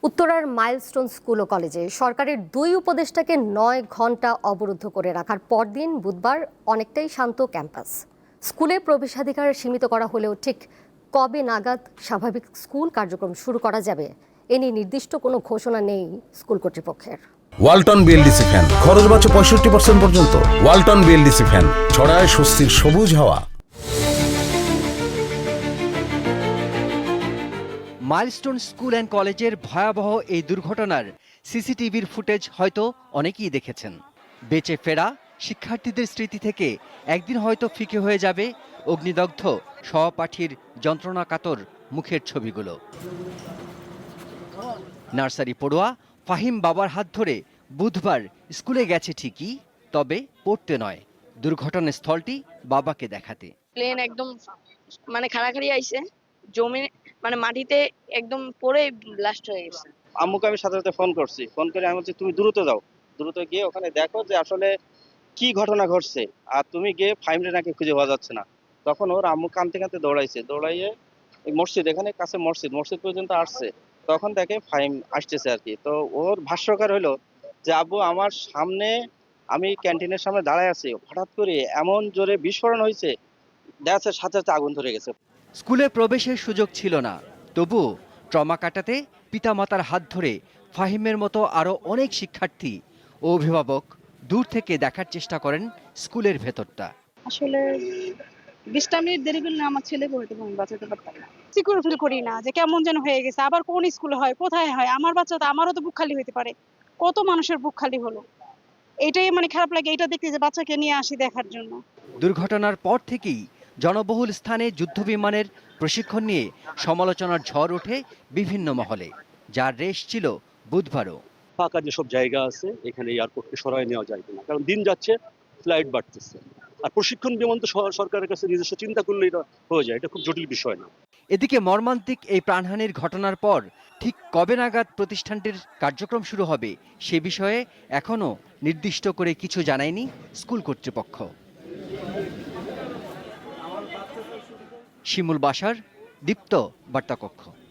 উত্তরার milestone school ও কলেজে সরকারের দুই উপদেষ্টাকে ৯ ঘন্টা অবরুদ্ধ করে রাখার পরদিন বুধবার অনেকটাই শান্ত ক্যাম্পাস। স্কুলে প্রবেশাধিকার সীমিত করা হলেও ঠিক কবে নাগাদ স্বাভাবিক স্কুল কার্যক্রম শুরু করা যাবে এ নিয়ে নির্দিষ্ট কোনো ঘোষণা নেই স্কুল কর্তৃপক্ষের। ওয়ালটন বিএলডিসি ফ্যান খরচ বাঁচে 65% পর্যন্ত। ওয়ালটন বিএলডিসি ফ্যান ছড়ায় স্বস্তির সবুজ হাওয়া। মাইলস্টোন স্কুল অ্যান্ড কলেজের ভয়াবহ এই দুর্ঘটনার সিসিটিভির ফুটেজ হয়তো অনেকেই দেখেছেন। বেঁচে ফেরা শিক্ষার্থীদের স্মৃতি থেকে একদিন হয়তো ফিকে হয়ে যাবে অগ্নিদগ্ধ সহপাঠীর যন্ত্রণাকাতর মুখের ছবিগুলো। নার্সারি পড়ুয়া ফাহিম বাবার হাত ধরে বুধবার স্কুলে গেছে ঠিকই, তবে পড়তে নয়, দুর্ঘটনাস্থলটি বাবাকে দেখাতে। প্লেন একদম খাড়াখাড়ি আইছে, জমি মাটিতে একদম পড়ে ব্লাস্ট হয়ে গেছে। আম্মুকে আমি সাথে সাথে ফোন করছি, ফোন করে আমি বলছি তুমি দ্রুত যাও, দ্রুত গিয়ে ওখানে দেখো যে আসলে কি ঘটনা ঘটছে, আর তুমি গিয়ে ফাইমরে নাকি খুঁজে পাওয়া যাচ্ছে না। তখন ওর আম্মু কাঁদতে কাঁদতে দৌড়াইয়ে মসজিদ, এখানে কাছে মসজিদ পর্যন্ত আসছে। তখন দেখে ফাইম আসতেছে আর কি। তো ওর ভাষ্যকার হলো যে আব্বু আমার সামনে, আমি ক্যান্টিনের সামনে দাঁড়ায় আছি, হঠাৎ করে এমন জোরে বিস্ফোরণ হয়েছে, দেখা যাচ্ছে সাথে সাথে আগুন ধরে গেছে। স্কুলে প্রবেশের সুযোগ ছিল না, তবুও ট্রমা কাটাতে পিতামাতার হাত ধরে ফাহিমের মতো আরও অনেক শিক্ষার্থী ও অভিভাবক দূর থেকে দেখার চেষ্টা করেন স্কুলের ভেতরটা। আসলে 20টা মিনিট দেরি করলে আমার ছেলেকে হয়তো আমি বাঁচাতে পারতাম না। সিকিউর ফিল করি না যে কেমন যেন হয়ে গেছে, আবার কোন স্কুলে হয়, কোথায় হয়, আমার বাচ্চা তো, আমারও তো বুক খালি হতে পারে, কত মানুষের বুক খালি হলো, এটাই খারাপ লাগে এটা দেখতে যে বাচ্চাকে নিয়ে আসি দেখার জন্য। দুর্ঘটনার পর থেকেই জনবহুল স্থানে যুদ্ধবিমানের প্রশিক্ষণ নিয়ে সমালোচনার ঝড় ওঠে বিভিন্ন মহলে, যার রেশ ছিল বুধবারও। ফাঁকা যেসব জায়গা আছে এখানে এয়ারপোর্টকে সরাই নেওয়া যায় কিনা, কারণ দিন যাচ্ছে, ফ্লাইট বাড়তেছে, আর প্রশিক্ষণ বিমান তো সরকারের কাছে নিজস্ব চিন্তা করলে এটা হয়ে যায়, এটা খুব জটিল বিষয় না। এদিকে মর্মান্তিক এই প্রাণহানির ঘটনার পর ঠিক কবে নাগাদ প্রতিষ্ঠানটির কার্যক্রম শুরু হবে সে বিষয়ে এখনও নির্দিষ্ট করে কিছু জানায়নি স্কুল কর্তৃপক্ষ। শিমুল বাশার, দীপ্ত বার্তাকক্ষ।